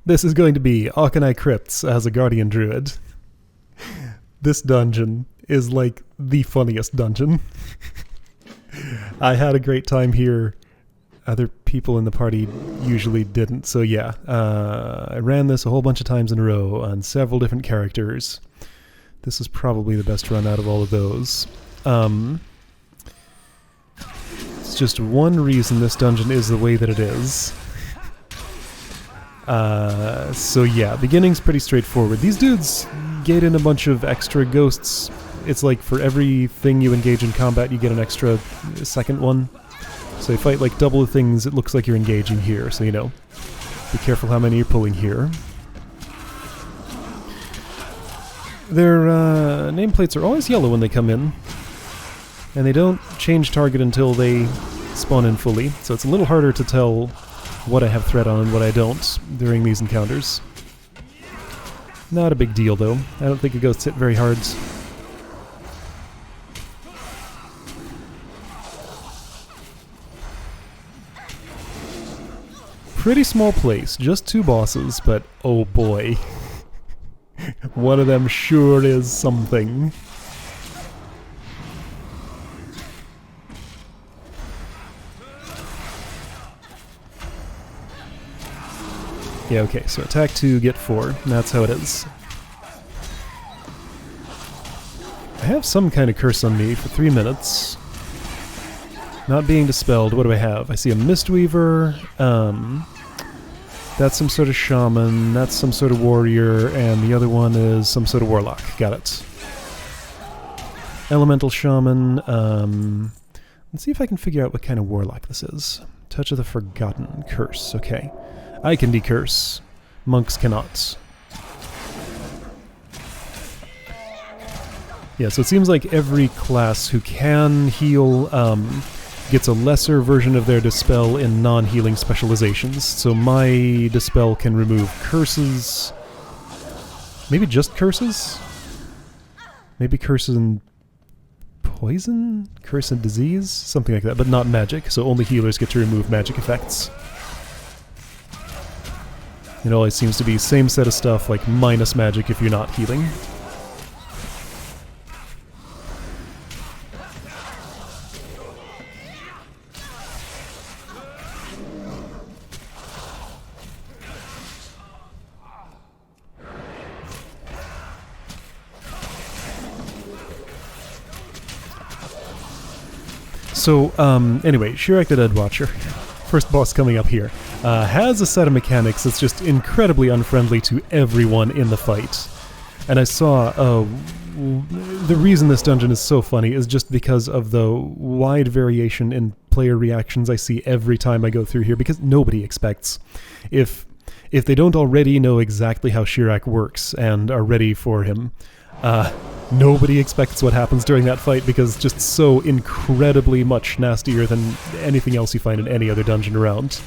This is going to be Auchenai Crypts as a Guardian Druid. This dungeon is like the funniest dungeon. I had a great time here. Other people in the party usually didn't, so yeah. I ran this a whole bunch of times in a row on several different characters. This is probably the best run out of all of those. It's just one reason this dungeon is the way that it is. So yeah, beginning's pretty straightforward. These dudes get in a bunch of extra ghosts. It's like for everything you engage in combat, you get an extra second one. So you fight like double the things it looks like you're engaging here, so you know. Be careful how many you're pulling here. Their nameplates are always yellow when they come in. And they don't change target until they spawn in fully, so it's a little harder to tell what I have threat on and what I don't during these encounters. Not a big deal though. I don't think a ghost hit very hard. Pretty small place, just 2 bosses, but oh boy. One of them sure is something. Yeah, okay, so attack 2, get 4. That's how it is. I have some kind of curse on me for 3 minutes. Not being dispelled, what do I have? I see a Mistweaver, that's some sort of shaman, that's some sort of warrior, and the other one is some sort of warlock. Got it. Elemental shaman, let's see if I can figure out what kind of warlock this is. Touch of the Forgotten, curse, okay. I can decurse. Monks cannot. Yeah, so it seems like every class who can heal gets a lesser version of their dispel in non-healing specializations. So my dispel can remove curses. Maybe just curses? Maybe curses and poison? Curse and disease? Something like that, but not magic. So only healers get to remove magic effects. It always seems to be same set of stuff, like minus magic if you're not healing. So, anyway, Shirek the Dead Watcher, first boss coming up here, has a set of mechanics that's just incredibly unfriendly to everyone in the fight. And I saw, the reason this dungeon is so funny is just because of the wide variation in player reactions I see every time I go through here, because nobody expects. If they don't already know exactly how Shirek works and are ready for him, nobody expects what happens during that fight because it's just so incredibly much nastier than anything else you find in any other dungeon around.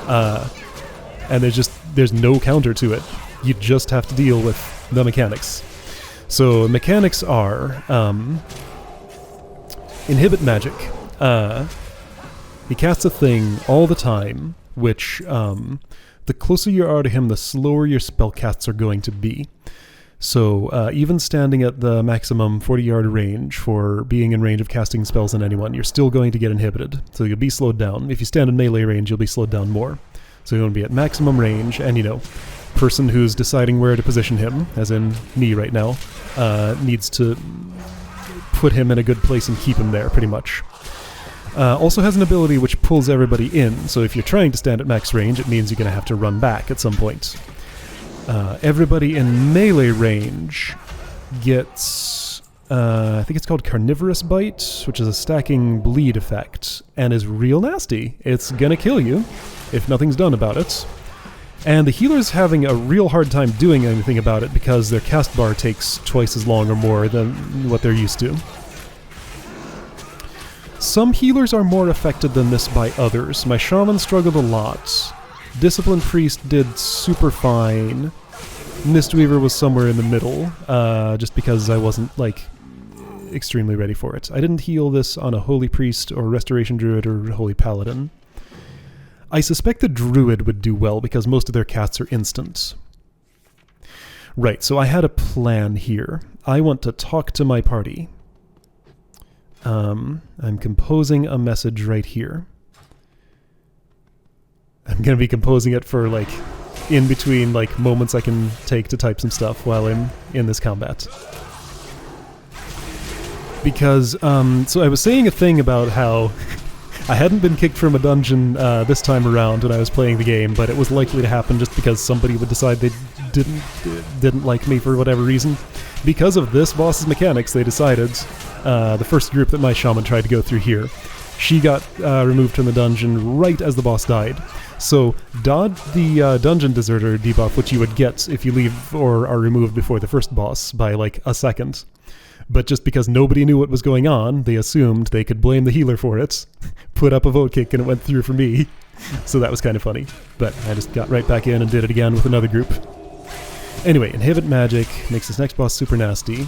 And there's no counter to it. You just have to deal with the mechanics. So mechanics are inhibit magic. He casts a thing all the time, which the closer you are to him, the slower your spell casts are going to be. So even standing at the maximum 40-yard range for being in range of casting spells on anyone, you're still going to get inhibited. So you'll be slowed down. If you stand in melee range, you'll be slowed down more. So you want to be at maximum range, and you know, person who's deciding where to position him, as in me right now, needs to put him in a good place and keep him there, pretty much. Also has an ability which pulls everybody in, so if you're trying to stand at max range, it means you're going to have to run back at some point. Everybody in melee range gets, I think it's called Carnivorous Bite, which is a stacking bleed effect, and is real nasty. It's gonna kill you, if nothing's done about it. And the healer's having a real hard time doing anything about it because their cast bar takes twice as long or more than what they're used to. Some healers are more affected than this by others. My shaman struggled a lot. Disciplined Priest did super fine. Mistweaver was somewhere in the middle, just because I wasn't, like, extremely ready for it. I didn't heal this on a Holy Priest or Restoration Druid or Holy Paladin. I suspect the Druid would do well because most of their cats are instant. Right, so I had a plan here. I want to talk to my party. I'm composing a message right here. I'm going to be composing it for, like, in between, like, moments I can take to type some stuff while I'm in this combat. Because, so I was saying a thing about how I hadn't been kicked from a dungeon this time around when I was playing the game, but it was likely to happen just because somebody would decide they didn't like me for whatever reason. Because of this boss's mechanics, they decided, the first group that my shaman tried to go through here, she got removed from the dungeon right as the boss died. So, dodge the dungeon deserter debuff, which you would get if you leave or are removed before the first boss by like a second. But just because nobody knew what was going on, they assumed they could blame the healer for it, put up a vote kick, and it went through for me. So that was kind of funny. But I just got right back in and did it again with another group. Anyway, inhibit magic makes this next boss super nasty.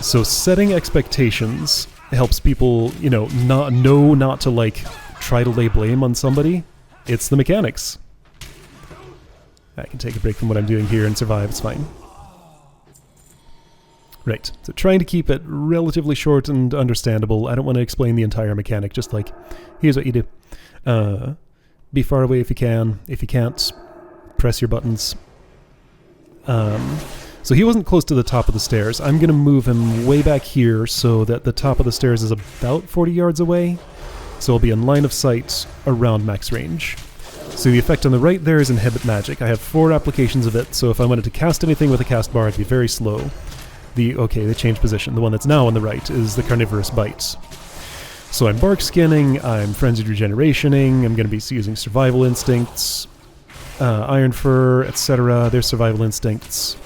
So setting expectations helps people, you know not to, like, try to lay blame on somebody. It's the mechanics. I can take a break from what I'm doing here and survive, it's fine. Right, so trying to keep it relatively short and understandable. I don't want to explain the entire mechanic, just like, here's what you do. Be far away if you can. If you can't, press your buttons. So he wasn't close to the top of the stairs. I'm going to move him way back here so that the top of the stairs is about 40 yards away. So I'll be in line of sight around max range. So the effect on the right there is inhibit magic. I have 4 applications of it, so if I wanted to cast anything with a cast bar, it'd be very slow. Okay, they changed position. The one that's now on the right is the carnivorous bites. So I'm bark skinning, I'm frenzied regenerationing, I'm going to be using survival instincts, iron fur, etc. There's survival instincts.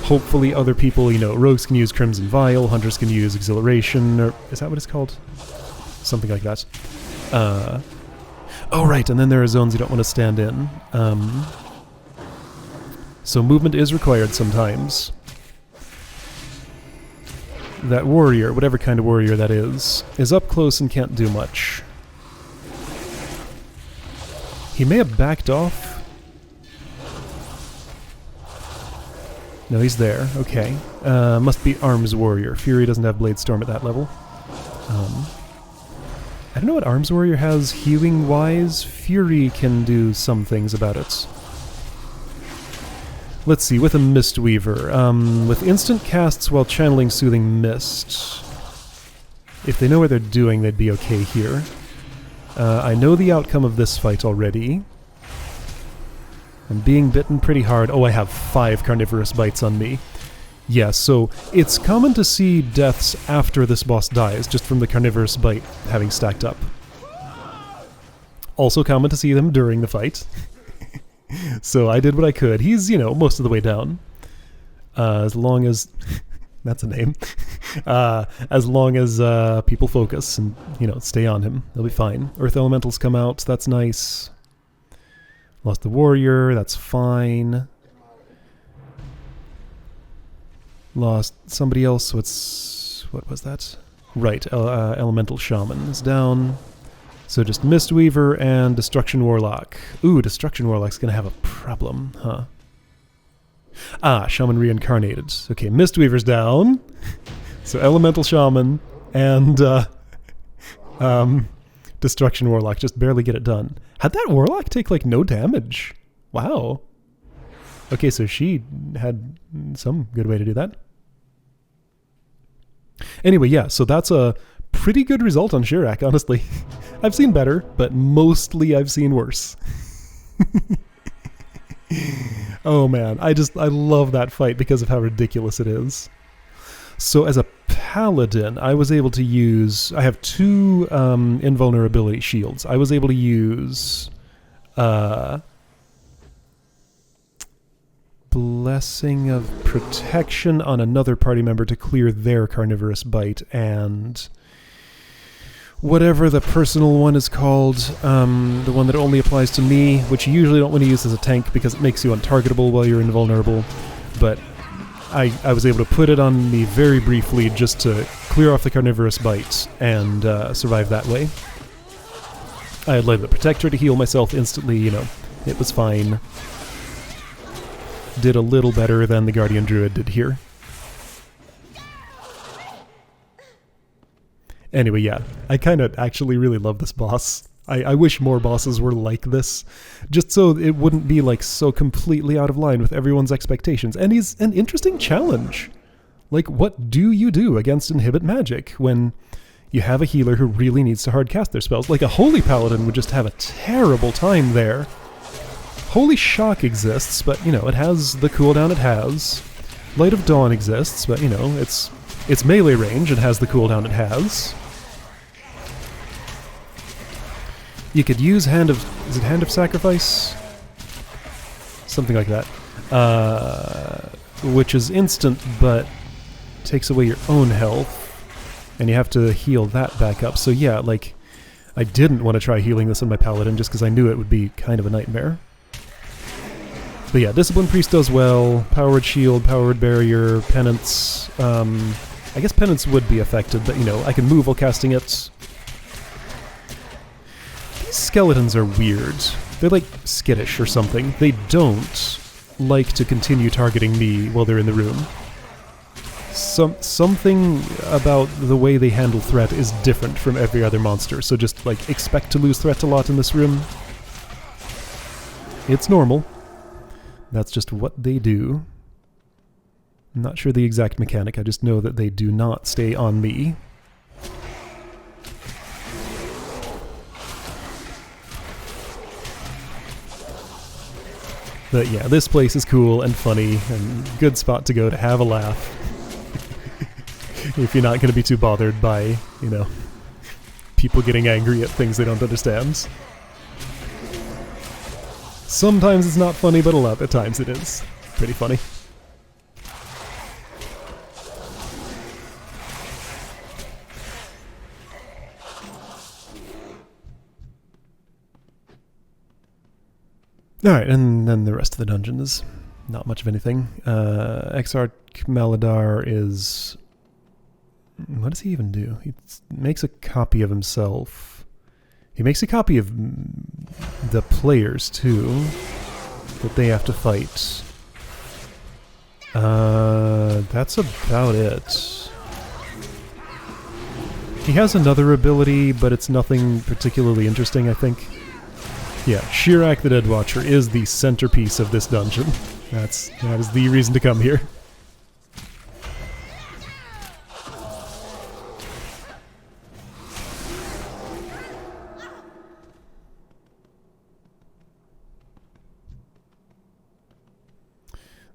Hopefully other people, rogues can use Crimson Vial, hunters can use Exhilaration, or is that what it's called? Something like that. Oh right, and then there are zones you don't want to stand in. So movement is required sometimes. That warrior, whatever kind of warrior that is up close and can't do much. He may have backed off. No, he's there. Okay. Must be Arms Warrior. Fury doesn't have Blade Storm at that level. I don't know what Arms Warrior has healing-wise. Fury can do some things about it. Let's see, with a Mistweaver. With instant casts while channeling Soothing Mist. If they know what they're doing, they'd be okay here. I know the outcome of this fight already. I'm being bitten pretty hard. Oh, I have 5 carnivorous bites on me. Yeah, so it's common to see deaths after this boss dies, just from the carnivorous bite having stacked up. Also common to see them during the fight. So I did what I could. He's, most of the way down. As long as... that's a name. As long as people focus and, stay on him, they'll be fine. Earth Elementals come out, that's nice. Lost the warrior, that's fine. Lost somebody else, so it's... what was that? Right, Elemental Shaman is down. So just Mistweaver and Destruction Warlock. Ooh, Destruction Warlock's gonna have a problem, huh? Ah, Shaman Reincarnated. Okay, Mistweaver's down. So Elemental Shaman and Destruction Warlock just barely get it done. How'd that Warlock take, like, no damage? Wow. Okay, so she had some good way to do that. Anyway, yeah, so that's a pretty good result on Shirak, honestly. I've seen better, but mostly I've seen worse. Oh man, I love that fight because of how ridiculous it is. So as a paladin, I was able to use... I have 2 invulnerability shields. I was able to use... Blessing of Protection on another party member to clear their carnivorous bite, and... whatever the personal one is called, the one that only applies to me, which you usually don't want to use as a tank because it makes you untargetable while you're invulnerable, but I was able to put it on me very briefly just to clear off the carnivorous bites and survive that way. I had Light of the Protector to heal myself instantly, you know, it was fine. Did a little better than the Guardian Druid did here. Anyway, yeah, I kind of actually really love this boss. I wish more bosses were like this, just so it wouldn't be like so completely out of line with everyone's expectations. And he's an interesting challenge. Like, what do you do against Inhibit Magic when you have a healer who really needs to hard cast their spells? Like, a Holy Paladin would just have a terrible time there. Holy Shock exists, but, you know, it has the cooldown it has. Light of Dawn exists, but, you know, it's melee range, it has the cooldown it has. You could use Hand of... is it Hand of Sacrifice? Something like that. Which is instant, but takes away your own health. And you have to heal that back up. So yeah, like, I didn't want to try healing this on my Paladin just because I knew it would be kind of a nightmare. But yeah, Discipline Priest does well. Powered Shield, Powered Barrier, Penance. I guess Penance would be affected, but you know, I can move while casting it. These skeletons are weird. They're like skittish or something. They don't like to continue targeting me while they're in the room. Something about the way they handle threat is different from every other monster, so just like expect to lose threat a lot in this room. It's normal. That's just what they do. I'm not sure the exact mechanic, I just know that they do not stay on me. But yeah, this place is cool and funny and good spot to go to have a laugh. If you're not going to be too bothered by, you know, people getting angry at things they don't understand. Sometimes it's not funny, but a lot of times it is. Pretty funny. Alright, and then the rest of the dungeon is not much of anything. Exarch Maladar is... what does he even do? He makes a copy of himself. He makes a copy of the players, too, that they have to fight. That's about it. He has another ability, but it's nothing particularly interesting, I think. Yeah, Shirak the Dead Watcher is the centerpiece of this dungeon. That is the reason to come here.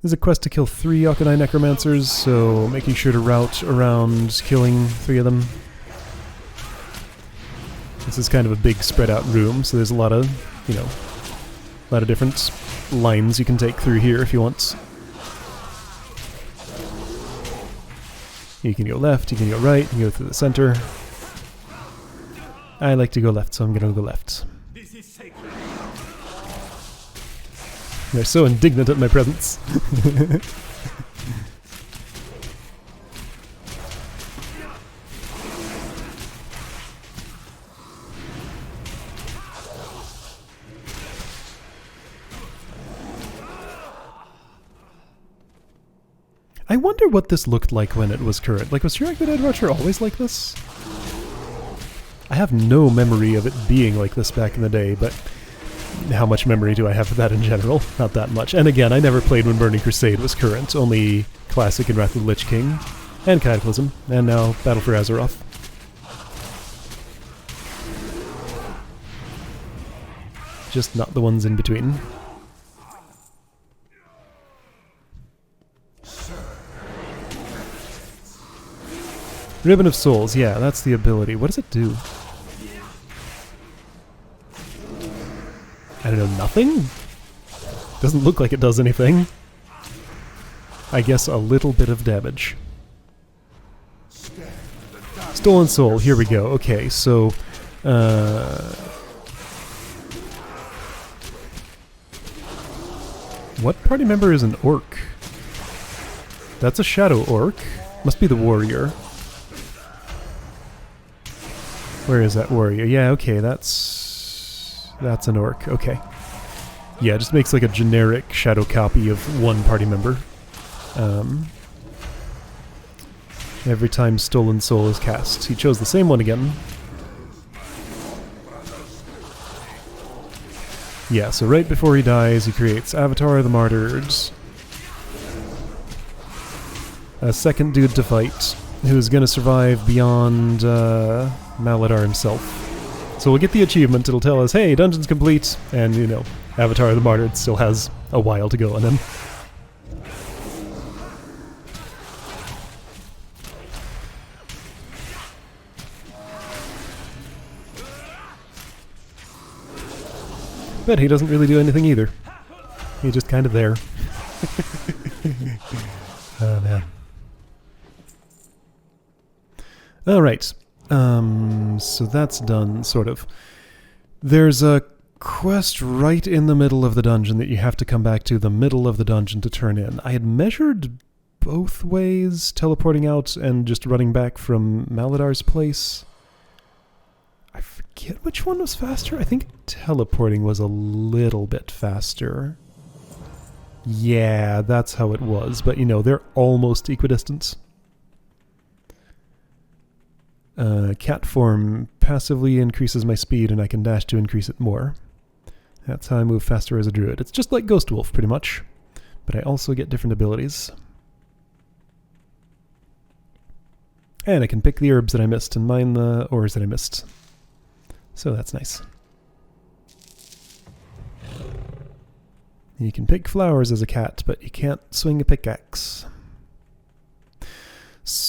There's a quest to kill 3 Auchenai Necromancers, so making sure to route around killing 3 of them. This is kind of a big spread out room, so there's a lot of, you know, a lot of different lines you can take through here if you want. You can go left, you can go right, you can go through the center. I like to go left, so I'm gonna go left. They're so indignant at my presence. I wonder what this looked like when it was current. Like, was Shirak the Dead Watcher always like this? I have no memory of it being like this back in the day, but how much memory do I have of that in general? Not that much. And again, I never played when Burning Crusade was current, only Classic and Wrath of the Lich King, and Cataclysm, and now Battle for Azeroth. Just not the ones in between. Ribbon of Souls, yeah, that's the ability. What does it do? I don't know, nothing? Doesn't look like it does anything. I guess a little bit of damage. Stolen Soul, here we go. Okay, so... what party member is an orc? That's a shadow orc. Must be the warrior. Where is that warrior? Yeah, okay, that's... That's an orc. Okay. Yeah, it just makes like a generic shadow copy of one party member. Every time Stolen Soul is cast. He chose the same one again. Yeah, so right before he dies, he creates Avatar of the Martyred. A second dude to fight, who's gonna survive beyond Maladar himself. So we'll get the achievement, it'll tell us, hey, dungeon's complete, and, you know, Avatar of the Martyred still has a while to go on him. But he doesn't really do anything either. He's just kind of there. Oh, man. Alright. So that's done, sort of. There's a quest right in the middle of the dungeon that you have to come back to the middle of the dungeon to turn in. I had measured both ways, teleporting out and just running back from Maladar's place. I forget which one was faster. I think teleporting was a little bit faster. Yeah, that's how it was. But, you know, they're almost equidistant. Cat form passively increases my speed and I can dash to increase it more. That's how I move faster as a druid. It's just like Ghost Wolf, pretty much. But I also get different abilities. And I can pick the herbs that I missed and mine the ores that I missed. So that's nice. You can pick flowers as a cat, but you can't swing a pickaxe.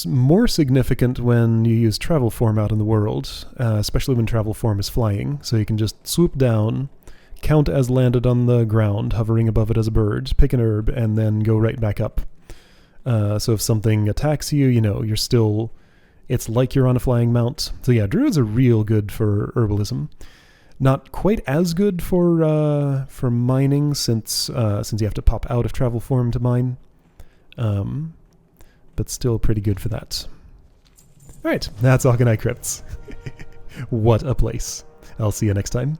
More significant when you use travel form out in the world, especially when travel form is flying. So you can just swoop down, count as landed on the ground, hovering above it as a bird, pick an herb, and then go right back up. So if something attacks you, you know, you're still... It's like you're on a flying mount. So yeah, druids are real good for herbalism. Not quite as good for mining, since you have to pop out of travel form to mine. But still pretty good for that. Alright, that's Auchenai Crypts. What a place. I'll see you next time.